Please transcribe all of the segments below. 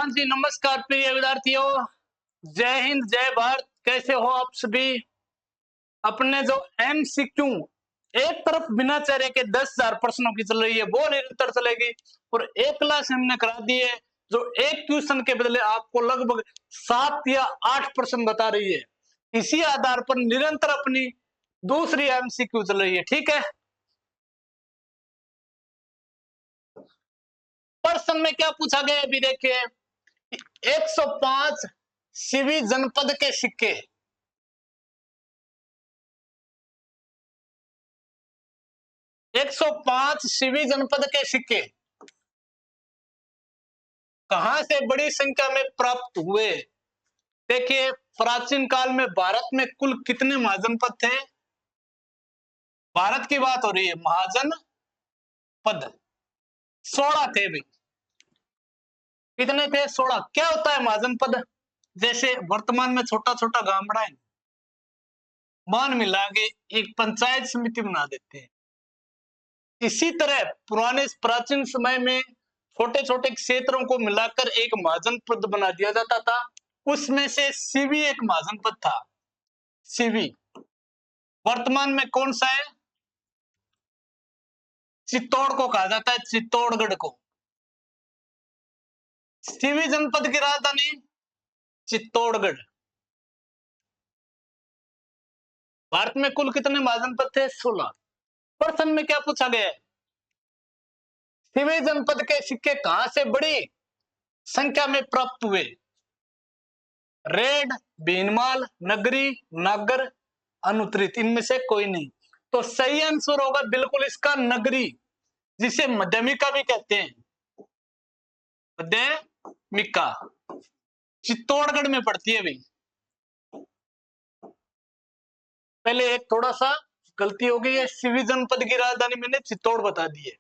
हाँ जी, नमस्कार प्रिय विद्यार्थियों। जय हिंद, जय भारत। कैसे हो आप सभी? अपने जो एमसीक्यू एक तरफ बिना चेहरे के 10,000 प्रश्नों की चल रही है वो निरंतर चलेगी और एक क्लास हमने करा दी है जो एक क्वेश्चन के बदले आपको लगभग 7 या 8 प्रश्न बता रही है। इसी आधार पर निरंतर अपनी दूसरी एमसीक्यू चल रही है। ठीक है, प्रश्न में क्या पूछा गया अभी देखिए। 105 सीवी जनपद के सिक्के 105 सीवी जनपद के सिक्के कहां से बड़ी संख्या में प्राप्त हुए? देखिए, प्राचीन काल में भारत में कुल कितने महाजनपद थे? भारत की बात हो रही है, महाजन पद 16 थे भाई। कितने थे? 16। क्या होता है महाजन पद? जैसे वर्तमान में छोटा छोटा गांव बड़ा है, मान मिला के एक पंचायत समिति बना देते हैं। इसी तरह पुराने प्राचीन समय में छोटे छोटे क्षेत्रों को मिलाकर एक महाजन पद बना दिया जाता था। उसमें से सीवी एक महाजन पद था। सीवी वर्तमान में कौन सा है? चित्तौड़ को कहा जाता है, चित्तौड़गढ़ को। सीवी जनपद की राजधानी चित्तौड़गढ़। भारत में कुल कितने महाजन पद थे? 16। प्रश्न में क्या पूछा गया है? सीवी जनपद के सिक्के कहां से बड़ी संख्या में प्राप्त हुए? रेड, बीनमाल, नगरी, नागर, अनुत्तरित, इनमें से कोई नहीं। तो सही आंसर होगा बिल्कुल इसका नगरी, जिसे मध्यमिका भी कहते हैं। मध्यमिका चित्तौड़गढ़ में पड़ती है भाई। पहले एक थोड़ा सा गलती हो गई है, सीवी जनपद की राजधानी मैंने चित्तौड़ बता दी है।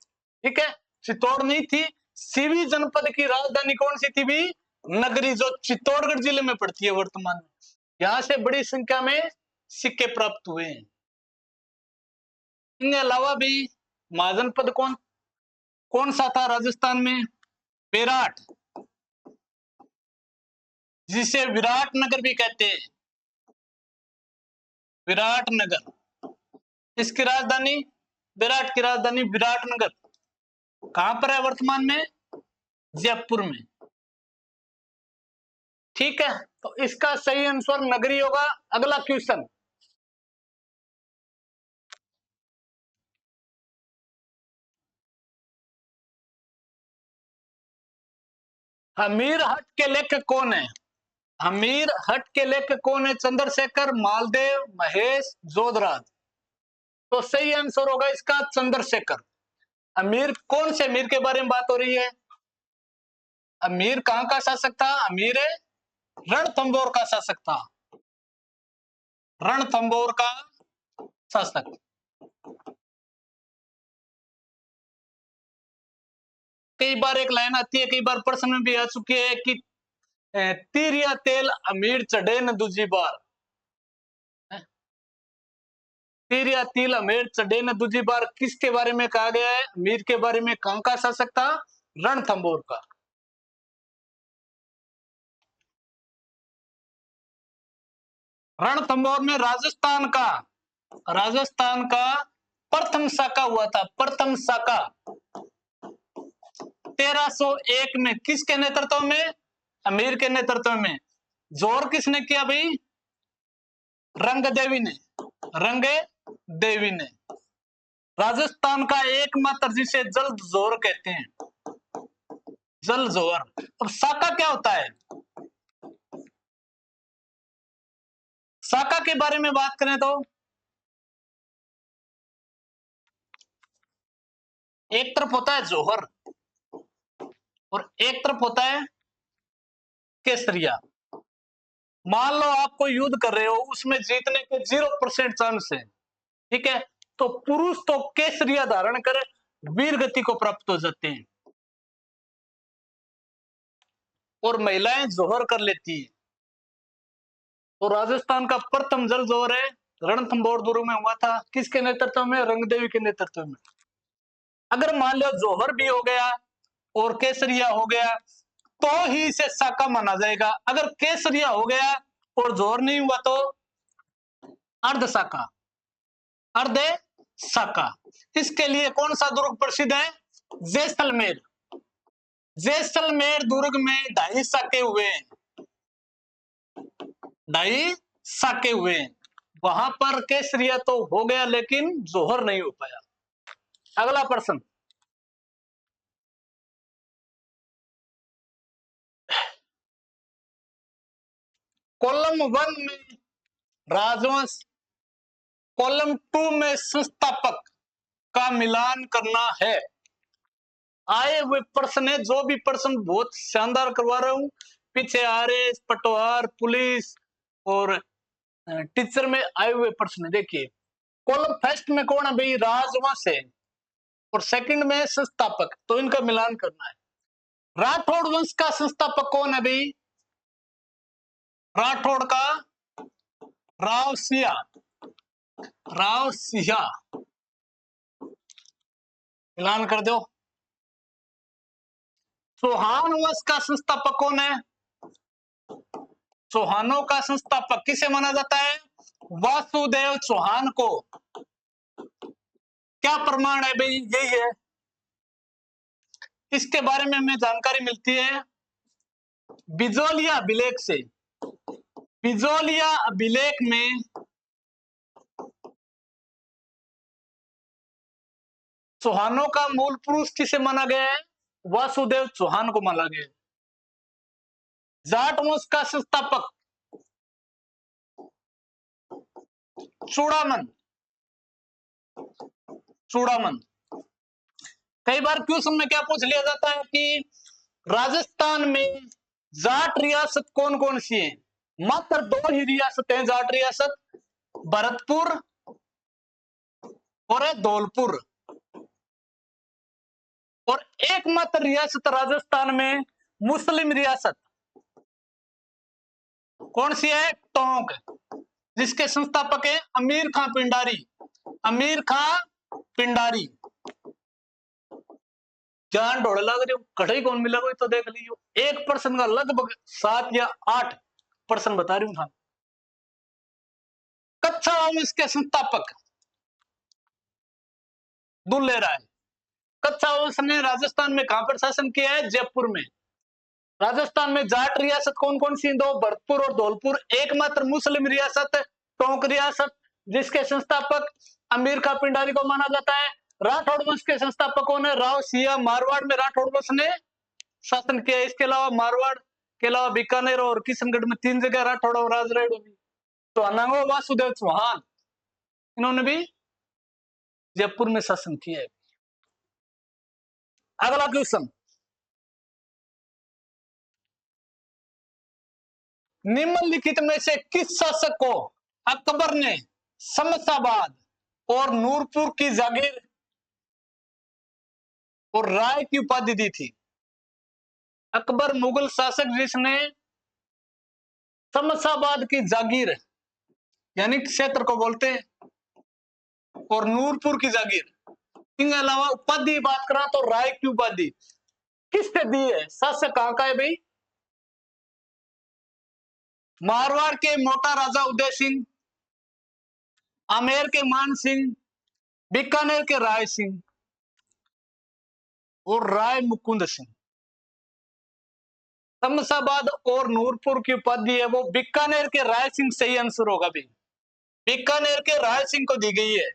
ठीक है, चित्तौड़ नहीं थी। सीवी जनपद की राजधानी कौन सी थी भी? नगरी, जो चित्तौड़गढ़ जिले में पड़ती है वर्तमान में। यहां से बड़ी संख्या में सिक्के प्राप्त हुए हैं। इनके अलावा भी महाजन पद कौन कौन सा था राजस्थान में? बेराट, जिसे विराटनगर भी कहते हैं। विराटनगर, इसकी राजधानी, विराट की राजधानी विराटनगर कहां पर है वर्तमान में? जयपुर में। ठीक है, तो इसका सही आंसर नगरी होगा। अगला क्वेश्चन, हमीर हट के लेखक कौन है? हमीर हट के लेखक कौन है? चंद्रशेखर, मालदेव, महेश, जोधराज। तो सही आंसर होगा इसका चंद्रशेखर। अमीर, कौन से अमीर के बारे में बात हो रही है? अमीर कहां का शासक था? अमीर रणथंभौर का शासक था। रणथंभौर का शासक। कई बार एक लाइन आती है, कई बार प्रश्न में भी आ चुकी है कि तीर या तेल अमीर चढ़े न दूजी बार। तीर या तिल अमीर चढ़े न दूजी बार किसके बारे में कहा गया है? अमीर के बारे में। कहां का शासक था? रणथंभौर का। रणथंभौर में राजस्थान का प्रथम साका हुआ था। प्रथम साका 1301 में किसके नेतृत्व में? अमीर के नेतृत्व में। जोर किसने किया भाई? रंगदेवी ने। रंगदेवी ने। राजस्थान का एकमात्र, जिसे जल जोर कहते हैं, जल जोर। अब साका क्या होता है? साका के बारे में बात करें तो एक तरफ होता है जोहर और एक तरफ होता है केसरिया। मान लो आप कोई युद्ध कर रहे हो, उसमें जीतने के 0% चांस है। ठीक है, तो पुरुष तो केसरिया धारण कर वीर गति को प्राप्त हो जाते हैं और महिलाएं जोहर कर लेती है। तो राजस्थान का प्रथम जल जोहर है रणथंभौर दुर्ग में हुआ था। किसके नेतृत्व में? रंगदेवी के नेतृत्व में। अगर मान लो जोहर भी हो गया और केसरिया हो गया तो ही इसे शाका माना जाएगा। अगर केसरिया हो गया और जोर नहीं हुआ तो अर्ध शाका, अर्ध शाका। इसके लिए कौन सा दुर्ग प्रसिद्ध है? जैसलमेर। जैसलमेर दुर्ग में 2.5 शाके हुए हैं, 2.5 शाके हुए हैं। वहां पर केसरिया तो हो गया लेकिन जोहर नहीं हो पाया। अगला प्रश्न, कॉलम 1 में राजवंश, कॉलम 2 में संस्थापक का मिलान करना है। आए हुए प्रश्न है, जो भी प्रश्न बहुत शानदार करवा रहा हूं। पीछे आरएस, पटवार, पुलिस और टीचर में आए हुए प्रश्न। देखिए कॉलम फर्स्ट में कौन है भाई? राजवंश है, और सेकंड में संस्थापक, तो इनका मिलान करना है। राठौड़ वंश का संस्थापक कौन है भाई? राठौड़ का राव सिया, राव सिया, मिलान कर दो। चौहान वंश का संस्थापक कौन है? चौहानों का संस्थापक किसे माना जाता है? वासुदेव चौहान को। क्या प्रमाण है भाई? यही है। इसके बारे में हमें जानकारी मिलती है बिजोलिया अभिलेख से। बिजोलिया अभिलेख में चौहानों का मूल पुरुष किसे माना गया है? वासुदेव चौहान को माना गया है। जाट वंश का संस्थापक चूड़ामन, चूड़ामन। कई बार क्वेश्चन में क्या पूछ लिया जाता है कि राजस्थान में जाट रियासत कौन कौन सी है? मात्र 2 ही रियासत है जाट रियासत, भरतपुर और धौलपुर। और एकमात्र रियासत राजस्थान में मुस्लिम रियासत कौन सी है? टोंक, जिसके संस्थापक है अमीर खां पिंडारी। अमीर खां पिंडारी। जान ढोड़ लग रही हो, कढ़ाई कौन मिला कोई तो देख लीजिए। 1% का लगभग 7 या 8% बता रही हूं था। कच्छा वंश के संस्थापक दुल्ले राय। कच्छा वंश ने राजस्थान में कहां पर शासन किया है? जयपुर में। राजस्थान में जाट रियासत कौन कौन सी? 2, भरतपुर और धौलपुर। एकमात्र मुस्लिम रियासत टोंक रियासत, जिसके संस्थापक अमीर खां पिंडारी को माना जाता है। राठौड़ वंश के संस्थापक कौन है? राव सिया। मारवाड़ में राठौड़ वंश ने शासन किया। इसके अलावा मारवाड़ के अलावा बीकानेर और किशनगढ़ में 3 जगह राठौड़ और राजराय तो अनांगो वासुदेव चौहान, इन्होंने भी जयपुर में शासन किया है। अगला क्वेश्चन, निम्नलिखित में से किस शासक को अकबर ने शमशाबाद और नूरपुर की जागीर और राय की उपाधि दी थी? अकबर मुगल शासक जिसने शमशाबाद की जागीर यानी क्षेत्र को बोलते हैं और नूरपुर की जागीर, इनके अलावा उपाधि बात करा तो राय की उपाधि किसने दी है? शासक कहां का है भाई? मारवाड़ के मोटा राजा उदय सिंह, आमेर के मान सिंह, बीकानेर के राय सिंह और राय मुकुंद सिंह। शमशाबाद और नूरपुर की उपाधि है वो बीकानेर के राय सिंह सही आंसर होगा भी। बीकानेर के राय सिंह को दी गई है।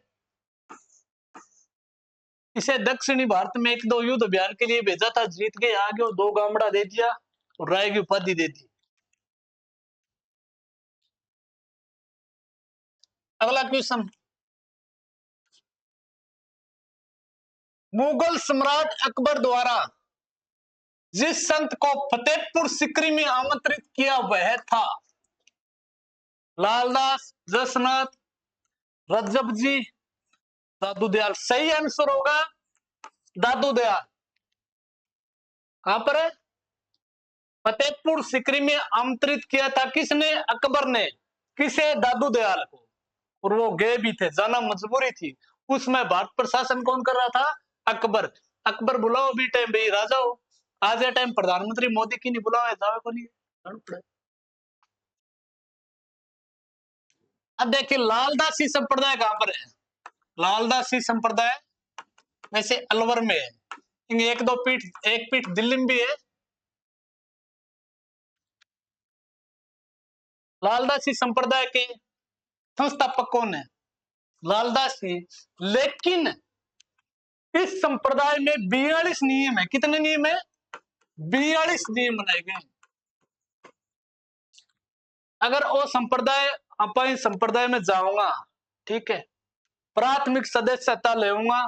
इसे दक्षिणी भारत में 1-2 युद्ध अभियान के लिए भेजा था, जीत गए, आगे 2 गामड़ा दे दिया और राय की उपाधि दे दी। अगला क्वेश्चन, मुगल सम्राट अकबर द्वारा जिस संत को फतेहपुर सिकरी में आमंत्रित किया वह था? लालदास, जसनाथ, रज्जब जी, दादू दयाल। सही आंसर होगा दादू दयाल। कहां पर है? फतेहपुर सिकरी में आमंत्रित किया था किसने? अकबर ने। किसे? दादू दयाल को। और वो गए भी थे, जाना मजबूरी थी। उसमें भारत पर शासन कौन कर रहा था? अकबर। अकबर बुलाओ भी टाइम भाई, राजा हो, आज ये टाइम प्रधानमंत्री मोदी की नहीं बुलावे जावे को नहीं। अब देखिए लालदासी संप्रदाय कहां पर है? लालदासी संप्रदाय वैसे अलवर में है, एक दो पीठ, एक पीठ दिल्ली में भी है। लालदासी संप्रदाय के संस्थापक कौन है? लालदासी। लेकिन इस संप्रदाय में 42 नियम है। कितने नियम है? 42 नियम बनाए गए। अगर वो संप्रदाय अपन संप्रदाय में जाऊंगा, ठीक है, प्राथमिक सदस्यता लेऊंगा,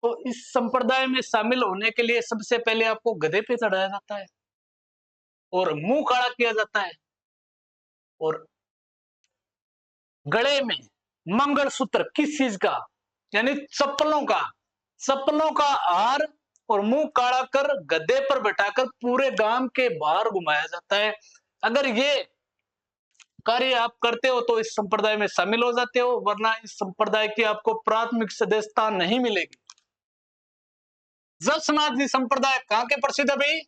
तो इस संप्रदाय में शामिल होने के लिए सबसे पहले आपको गधे पे चढ़ाया जाता है और मुंह काला किया जाता है और गले में मंगलसूत्र किस चीज का? यानी चप्पलों का, चप्पलों का हार और मुंह काला कर गद्दे पर बैठाकर पूरे गांव के बाहर घुमाया जाता है। अगर ये कार्य आप करते हो तो इस संप्रदाय में शामिल हो जाते हो, वरना इस संप्रदाय की आपको प्राथमिक सदस्यता नहीं मिलेगी। जसनाथ जी संप्रदाय कहां के प्रसिद्ध है भाई?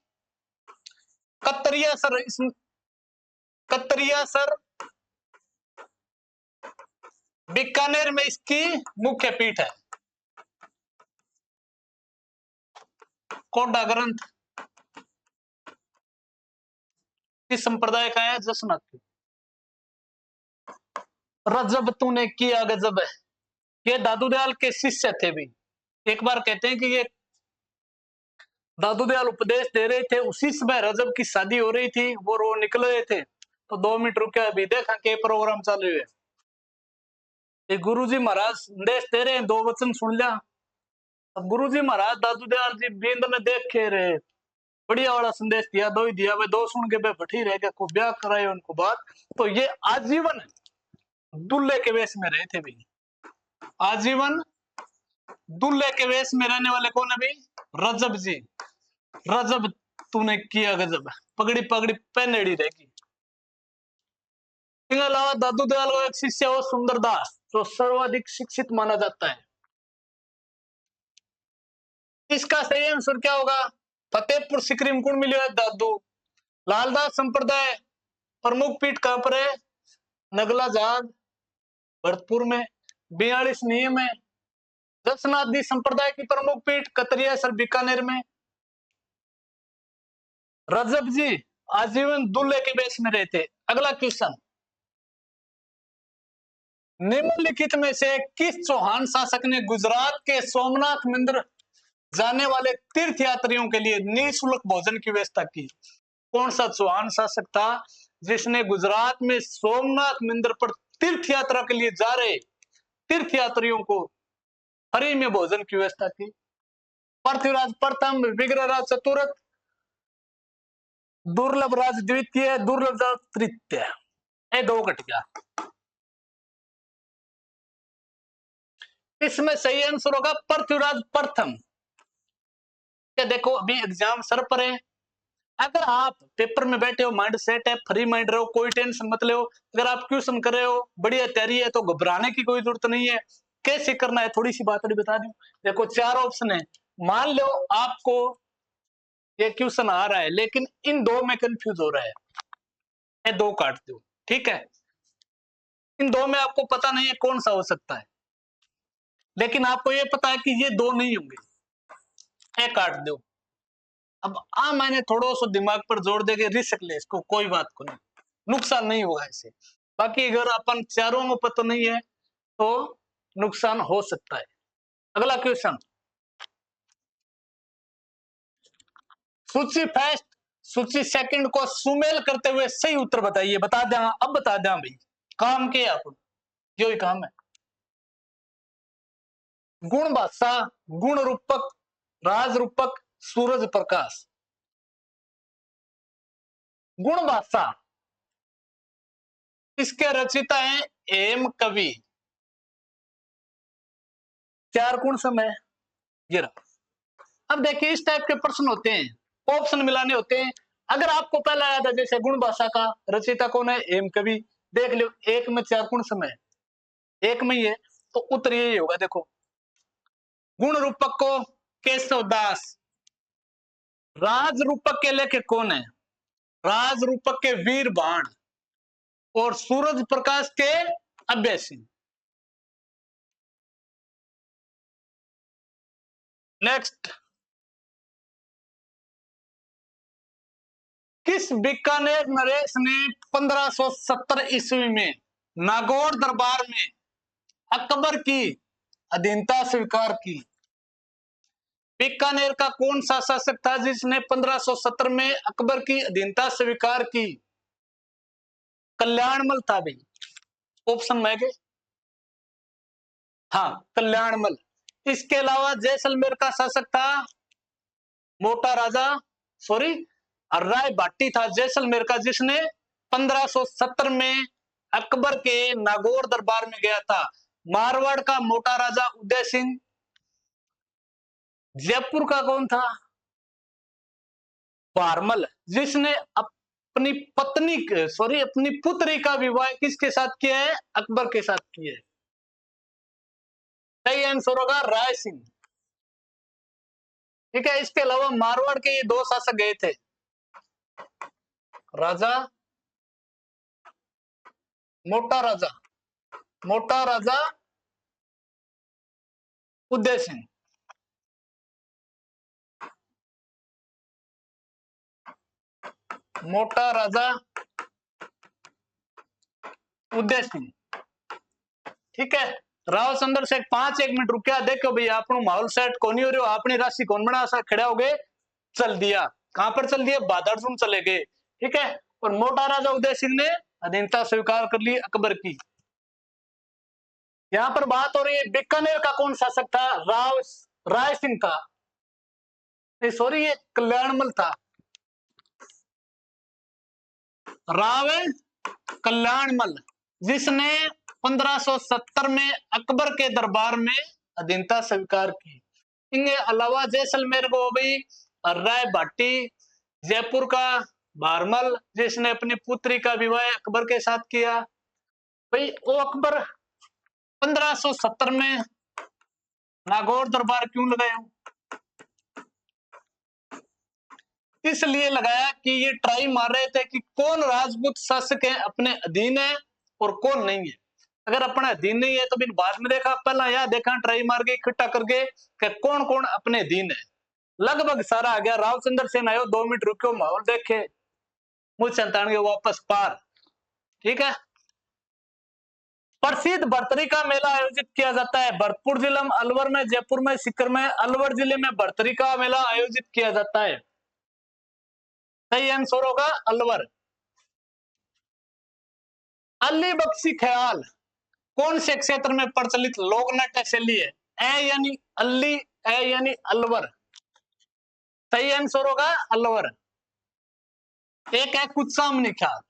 कतरिया सर। कतरिया सर बीकानेर में इसकी मुख्य पीठ है। कोडा ग्रंथ किस संप्रदाय का है? जसनाथ की। रजब तूने किया गजब है, ये दादू दयाल के शिष्य थे भी। एक बार कहते हैं कि ये दादू दयाल उपदेश दे रहे थे, उसी समय रजब की शादी हो रही थी, वो रो निकल रहे थे, तो 2 मिनट रुके, अभी देखा के प्रोग्राम चालू है। ये गुरुजी महाराज संदेश दे रहे हैं, 2 वचन सुन लिया। अब गुरुजी महाराज दादू दयाल जी बींद में देख के रहे, बढ़िया वाला संदेश दिया, 2 ही दिया, वे 2 सुन के वे फटी रह गया, को ब्याह कराए उनको बात। तो ये आजीवन दूल्हे के वेश में रहे थे भी, आजीवन दूल्हे के वेश में रहने वाले कौन है भाई? रजब जी। रजब तूने किया गजब, पगड़ी पगड़ी पहनेड़ी रहेगी। इसके अलावा दादू दयाल का एक शिष्य हो सुंदरदास, जो सर्वाधिक शिक्षित माना जाता है। इसका सही आंसर क्या होगा? फतेहपुर सिकरी में गुण मिले दादू। लालदास संप्रदाय प्रमुख पीठ कहां पर है? नगला जाग भरतपुर में, 42 नियम है। दसनाथी संप्रदाय की प्रमुख पीठ कतरिया सर बीकानेर में। रजब जी आजीवन दूल्हे के वेश में रहे थे। अगला क्वेश्चन, निम्नलिखित में से किस चौहान शासक ने गुजरात के सोमनाथ मंदिर जाने वाले तीर्थ यात्रियों के लिए निःशुल्क भोजन की व्यवस्था की? कौन सा चौहान शासक था जिसने गुजरात में सोमनाथ मंदिर पर तीर्थ यात्रा के लिए जा रहे तीर्थ यात्रियों को फ्री में भोजन की व्यवस्था की? पृथ्वीराज प्रथम, विग्रहराज चतुर्थ, दुर्लभ राज द्वितीय, दुर्लभ राज तृतीय। ये 2 कट गया। इसमें सही आंसर होगा पृथ्वीराज प्रथम। देखो अभी एग्जाम सर पर है, अगर आप पेपर में बैठे हो, माइंड सेट है, फ्री माइंड रहो, कोई टेंशन मत लो। अगर आप क्वेश्चन कर रहे हो, बढ़िया तैयारी है, तो घबराने की कोई जरूरत नहीं है। कैसे करना है थोड़ी सी बात बता दूं। देखो 4 ऑप्शन है, मान लो आपको ये क्वेश्चन आ रहा है लेकिन इन 2 में कंफ्यूज हो रहा है, ये 2 काट दो, ठीक है। इन 2 में आपको पता नहीं है कौन सा हो सकता है, लेकिन आपको ये पता है कि ये 2 नहीं होंगे, ये काट दो। अब मैंने थोड़ा सा दिमाग पर जोर देके रिस्क ले इसको, कोई बात को नहीं, नुकसान नहीं होगा इससे। बाकी अगर अपन चारों में पता नहीं है तो नुकसान हो सकता है। अगला क्वेश्चन, सूची फर्स्ट सूची सेकंड को सुमेल करते हुए सही उत्तर बताइए। बता दें, अब बता दें भाई, काम के आप जो ही काम है। गुण भाषा, गुण रूपक, राज रूपक, सूरज प्रकाश। गुण भाषा इसके रचयिता है एम कवि। 4 गुण समय ये रहा। अब देखिए इस टाइप के प्रश्न होते हैं, ऑप्शन मिलाने होते हैं। अगर आपको पहला याद है, जैसे गुण भाषा का रचयिता कौन है? एम कवि। देख लो 1 में 4 गुण समय, 1 में ही है, तो उत्तर यही होगा। देखो गुण रूपक को केशव दास, राज रूपक के लेखक कौन है? राज रूपक के वीर बाण और सूरज प्रकाश के अभय सिंह। नेक्स्ट, किस बीकानेर नरेश ने 1570 ईस्वी में नागौर दरबार में अकबर की अधीनता स्वीकार की? बीकानेर का कौन सा शासक था जिसने 1570 में अकबर की अधीनता स्वीकार की? कल्याणमल था भाई। ऑप्शन में के हाँ, कल्याणमल। इसके अलावा जैसलमेर का शासक था मोटा राजा, सॉरी, राय भाटी था जैसलमेर का, जिसने 1570 में अकबर के नागौर दरबार में गया था। मारवाड़ का मोटा राजा उदय सिंह। जयपुर का कौन था? भारमल, जिसने अपनी पत्नी, सॉरी, अपनी पुत्री का विवाह किसके साथ किया है? अकबर के साथ किया है। सही आंसर होगा राय सिंह। ठीक है, इसके अलावा मारवाड़ के ये दो शासक गए थे, राजा मोटा राजा उदय सिंह। मोटा राजा उदय सिंह। ठीक है, राव चंद्र से 1 मिनट रुकिया, देखो भैया अपनो माहौल सेट को नहीं हो रहा, अपनी राशि कौन बना सा खड़ा हो गए, चल दिया। कहां पर चल दिया? बादरसुन चले गए। ठीक है, और मोटा राजा उदय सिंह ने अधीनता स्वीकार कर ली अकबर की। यहां पर बात हो रही है बीकानेर का कौन शासक था? राय सिंह था, सॉरी, ये कल्याणमल था। राव कल्याणमल, जिसने 1570 में अकबर के दरबार में अधीनता स्वीकार की। इनके अलावा जैसलमेर को भी राय भाटी, जयपुर का भारमल, जिसने अपनी पुत्री का विवाह अकबर के साथ किया। भाई वो अकबर 1570 में नागौर दरबार क्यों लगाया? इसलिए लगाया कि ये ट्राई मार रहे थे कि कौन राजपूत शासक है अपने अधीन है और कौन नहीं है। अगर अपने अधीन नहीं है तो फिर बाद में देखा, पहला यह देखा ट्राई मार के इकट्ठा करके कि कौन कौन अपने अधीन है। लगभग सारा आ गया। रावचंद्र सेन आयो, 2 मिनट रुको, माहौल देखे, मुझ संतान के वापस पार। ठीक है, प्रसिद्ध भर्तरी का मेला आयोजित किया जाता है भरतपुर जिला में, अलवर में, जयपुर में, सीकर में। अलवर जिले में भर्तरी का मेला आयोजित किया जाता है। सही आंसर होगा अलवर। अली बख्शी ख्याल कौन से क्षेत्र में प्रचलित लोक नाट्य शैली है? ए यानी अल्ली, ए यानी अलवर। सही आंसर होगा अलवर। एक है कुत्सामनी ख्याल।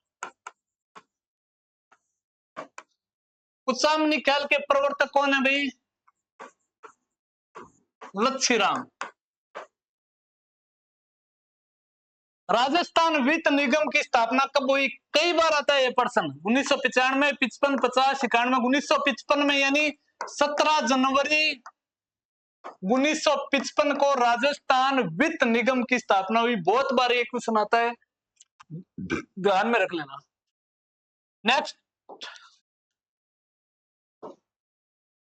कुत्सामनी ख्याल के प्रवर्तक कौन है भाई? लच्छीराम। राजस्थान वित्त निगम की स्थापना कब हुई? कई बार आता है ये प्रश्न। 1995, 55, 50, 91। 1955 में, यानी 17 जनवरी 1955 को राजस्थान वित्त निगम की स्थापना हुई। बहुत बार ये क्वेश्चन आता है, ध्यान में रख लेना। नेक्स्ट,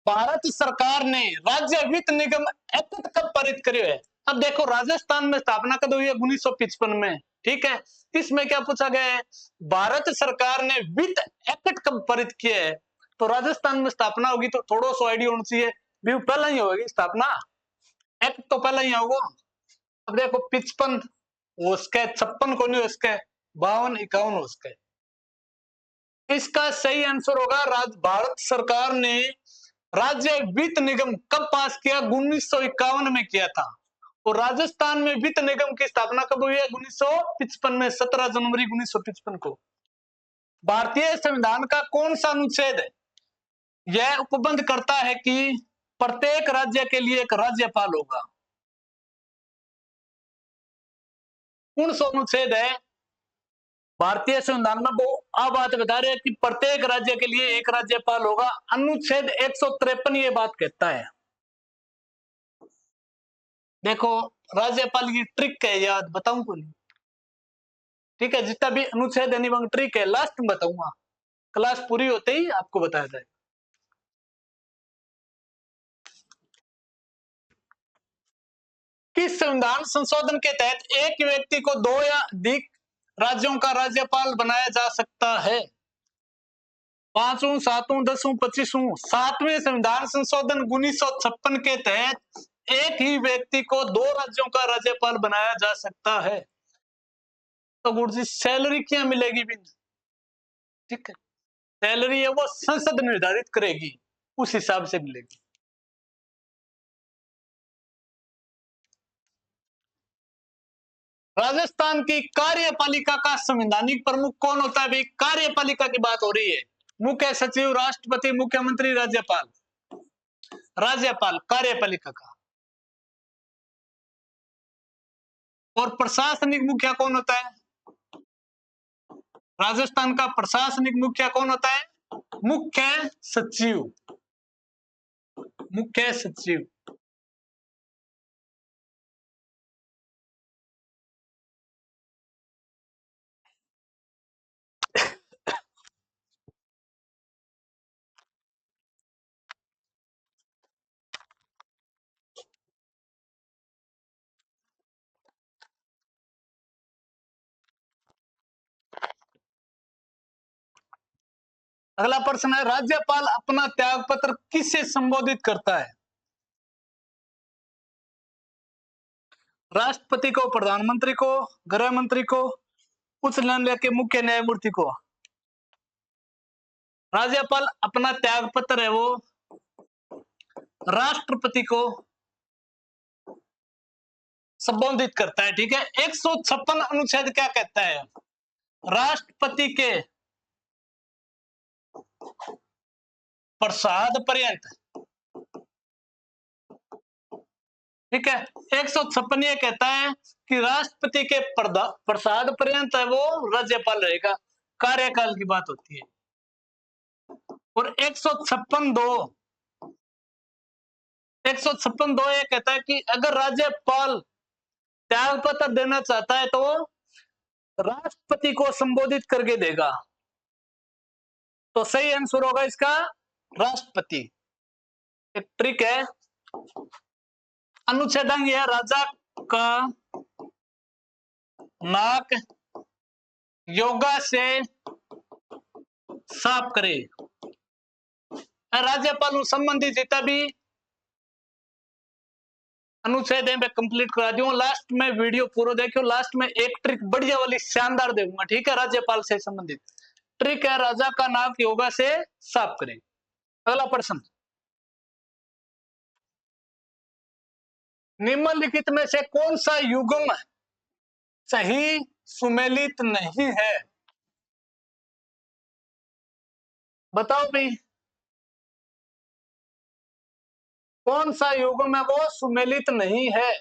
भारत सरकार ने राज्य वित्त निगम एक्ट कब पारित करियो है? अब देखो, राजस्थान में स्थापना कब हुई है? 1955 में। ठीक है, इसमें क्या पूछा गया है? भारत सरकार ने वित्त एक्ट कब पारित किया है? तो राजस्थान में स्थापना होगी तो थोड़ा सा आइडिया होना चाहिए, व्यू पहले ही होगी स्थापना, एक्ट तो पहले ही होगा। अब देखो 55 उसके, 56 को नहीं उसके, 52, 51 उसके। इसका सही आंसर होगा भारत सरकार ने राज्य वित्त निगम कब पास किया? 1951 में किया था। और राजस्थान में वित्त निगम की स्थापना कब हुई है? 1955 में, 17 जनवरी 1955 को। भारतीय संविधान का कौन सा अनुच्छेद है यह उपबंध करता है कि प्रत्येक राज्य के लिए एक राज्यपाल होगा? कौन सा अनुच्छेद है भारतीय संविधान में? वो अब बात बता रहे हैं कि प्रत्येक राज्य के लिए एक राज्यपाल होगा। अनुच्छेद 153 ये बात कहता है। देखो, राज्यपाल की ट्रिक है, याद बताऊं को नहीं? ठीक है, जितना भी अनुच्छेद एवं ट्रिक है लास्ट में बताऊंगा, क्लास पूरी होते ही आपको बताया जाए। किस संविधान संशोधन के तहत एक व्यक्ति को 2 या अधिक राज्यों का राज्यपाल बनाया जा सकता है? 5वां, 7वां, 10वां, 25वां? 7वें संविधान संशोधन 1956 के तहत एक ही व्यक्ति को 2 राज्यों का राज्यपाल बनाया जा सकता है। तो गुरु जी सैलरी क्या मिलेगी भी? ठीक है, सैलरी है वो संसद निर्धारित करेगी, उस हिसाब से मिलेगी। राजस्थान की कार्यपालिका का संवैधानिक प्रमुख कौन होता है भाई? कार्यपालिका की बात हो रही है। मुख्य सचिव, राष्ट्रपति, मुख्यमंत्री, राज्यपाल? राज्यपाल कार्यपालिका का। और प्रशासनिक मुखिया कौन होता है? राजस्थान का प्रशासनिक मुखिया कौन होता है? मुख्य सचिव। मुख्य सचिव। अगला प्रश्न है, राज्यपाल अपना त्याग पत्र किससे संबोधित करता है? राष्ट्रपति को, प्रधानमंत्री को, गृह मंत्री को, उच्च न्यायालय के मुख्य न्यायमूर्ति को? राज्यपाल अपना त्याग पत्र है वो राष्ट्रपति को संबोधित करता है। ठीक है, 156 अनुच्छेद क्या कहता है? राष्ट्रपति के प्रसाद पर्यंत, ठीक है, 156 ये कहता है कि राष्ट्रपति के प्रसाद पर्यंत है वो राज्यपाल रहेगा, कार्यकाल की बात होती है। और 156(2) ये कहता है कि अगर राज्यपाल त्याग पत्र देना चाहता है तो राष्ट्रपति को संबोधित करके देगा। तो सही आंसर होगा इसका राष्ट्रपति। एक ट्रिक है, अनुच्छेदांक यह राजा का नाक योगा से साफ करे। राज्यपाल संबंधित जितना भी अनुच्छेद है मैं कंप्लीट करा दूं। लास्ट में वीडियो पूरा देखियो, लास्ट में एक ट्रिक बढ़िया वाली शानदार दूंगा। ठीक है, राज्यपाल से संबंधित ट्रिक है, राजा का नाक योगा से साफ करे। अगला प्रश्न, निम्नलिखित में से कौन सा युग्म सही सुमेलित नहीं है? बताओ भाई, कौन सा युग्म है वो सुमेलित नहीं है?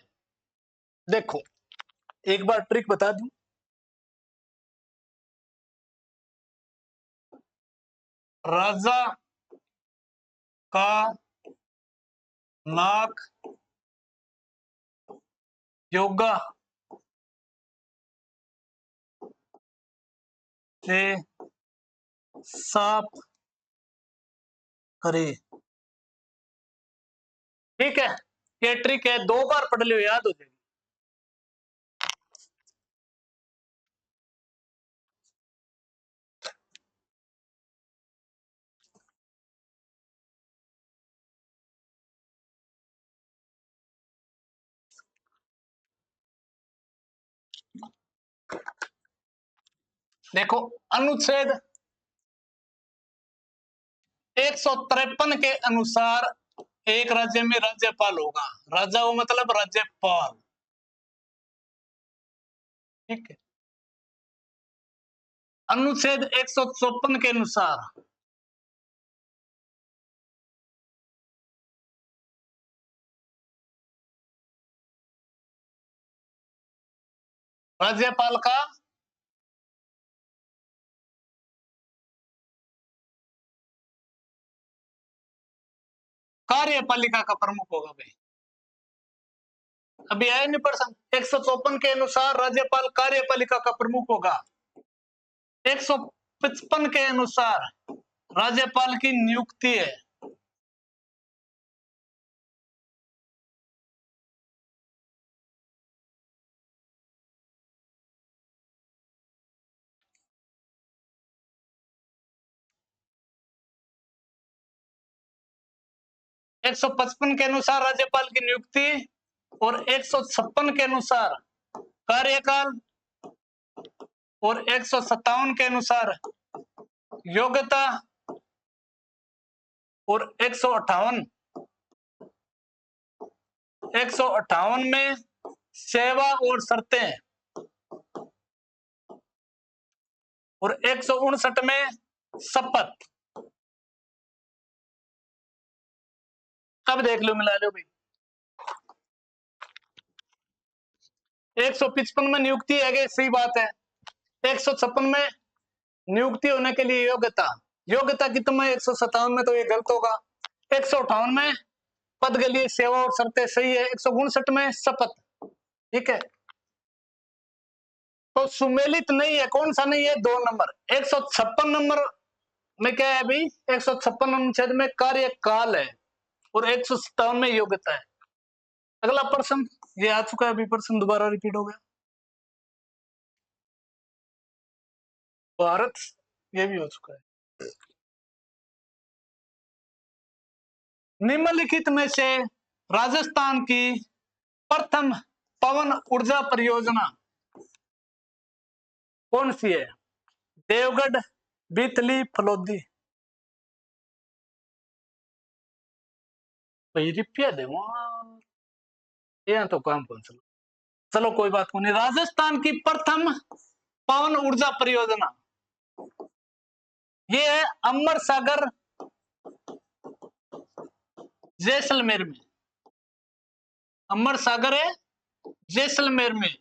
देखो, एक बार ट्रिक बता दूं। राजा का नाक योगा से साफ करे। ठीक है, ये ट्रिक है, 2 बार पढ़ लियो, याद हो जाएगी। देखो, अनुच्छेद 153 के अनुसार एक राज्य में राज्यपाल होगा। राजा वो मतलब राज्यपाल। ठीक है, अनुच्छेद 154 के अनुसार राज्यपाल का कार्यपालिका का प्रमुख होगा भाई। अभी आया नहीं प्रश्न। 154 के अनुसार राज्यपाल कार्यपालिका का प्रमुख होगा। 155 के अनुसार राज्यपाल की नियुक्ति है। एक सौ पचपन के अनुसार राज्यपाल की नियुक्ति और 156 के अनुसार कार्यकाल और 157 के अनुसार योग्यता और 158 में सेवा और शर्तें और 159 में शपथ। अब देख लो, मिला लो भाई। 155 में नियुक्ति है, सही बात है। 156 में नियुक्ति होने के लिए योग्यता कितना है? 157 में तो ये गलत होगा। 158 में पद के लिए सेवा और शर्तें, सही है। 159 में शपथ, ठीक है। तो सुमेलित नहीं है, कौन सा नहीं है? 2 नंबर। 156 नंबर में क्या है भाई? 156 अनुच्छेद में कार्यकाल है और 157 में योग्यता है। अगला प्रश्न ये आ चुका है, अभी प्रश्न दोबारा रिपीट हो गया। भारत, ये भी हो चुका है। निम्नलिखित में से राजस्थान की प्रथम पवन ऊर्जा परियोजना कौन सी है? देवगढ़, बीतली, फलोदी। भाई रिपिया दे यहाँ तो काम कौन सा। चलो कोई बात नहीं। राजस्थान की प्रथम पवन ऊर्जा परियोजना ये है अमर सागर, जैसलमेर में। अमर सागर है जैसलमेर में।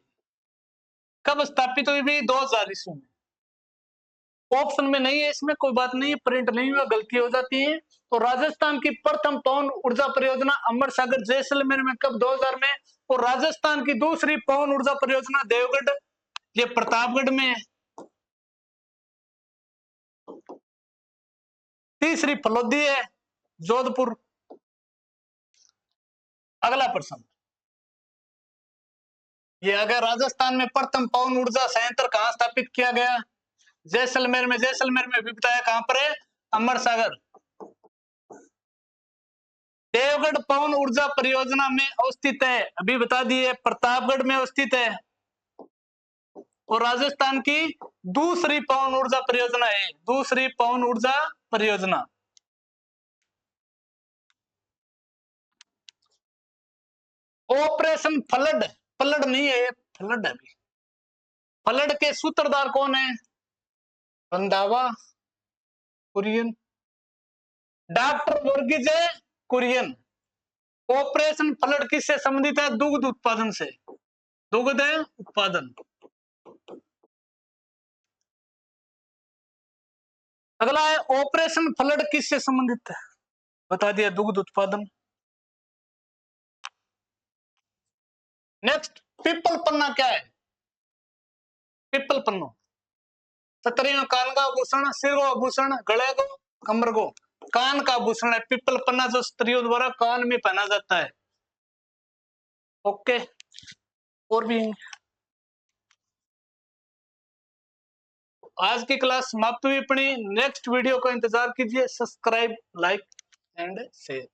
कब स्थापित हुई भी? 2000 ईस्वी में। ऑप्शन में नहीं है, इसमें कोई बात नहीं है, प्रिंट नहीं हुआ, गलती हो जाती है। तो राजस्थान की प्रथम पवन ऊर्जा परियोजना अमर सागर जैसलमेर में कब? 2000 में। और राजस्थान की दूसरी पवन ऊर्जा परियोजना देवगढ़, ये प्रतापगढ़ में है। तीसरी फलोदी है जोधपुर। अगला प्रश्न ये आ गया, राजस्थान में प्रथम पवन ऊर्जा संयंत्र कहां स्थापित किया गया? जैसलमेर में। जैसलमेर में भी बताया कहां पर है? अमर सागर। देवगढ़ पवन ऊर्जा परियोजना में अवस्थित है, अभी बता दिए, प्रतापगढ़ में अवस्थित है। और राजस्थान की दूसरी पवन ऊर्जा परियोजना है, दूसरी पवन ऊर्जा परियोजना। ऑपरेशन फ्लड, फ्लड नहीं है, फ्लड है। फ्लड के सूत्रधार कौन है? Randhawa, Kurien, doctor Verghese Kurien. Operation flood किससे संबंधित है? दुग्ध उत्पादन से, दुग्ध उत्पादन। अगला है ऑपरेशन फ्लड किससे संबंधित है? बता दिया, दुग्ध उत्पादन। नेक्स्ट, पिपल पन्ना क्या है? पिपल पन्नो सतरियों कान का आभूषण, सिर को आभूषण, गले को, कमर को, कान का आभूषण है पिपल पन्ना, जो स्त्रियों द्वारा कान में पहना जाता है। ओके, और भी आज की क्लास समाप्त हुई अपनी। नेक्स्ट वीडियो का इंतजार कीजिए। Subscribe, like and share.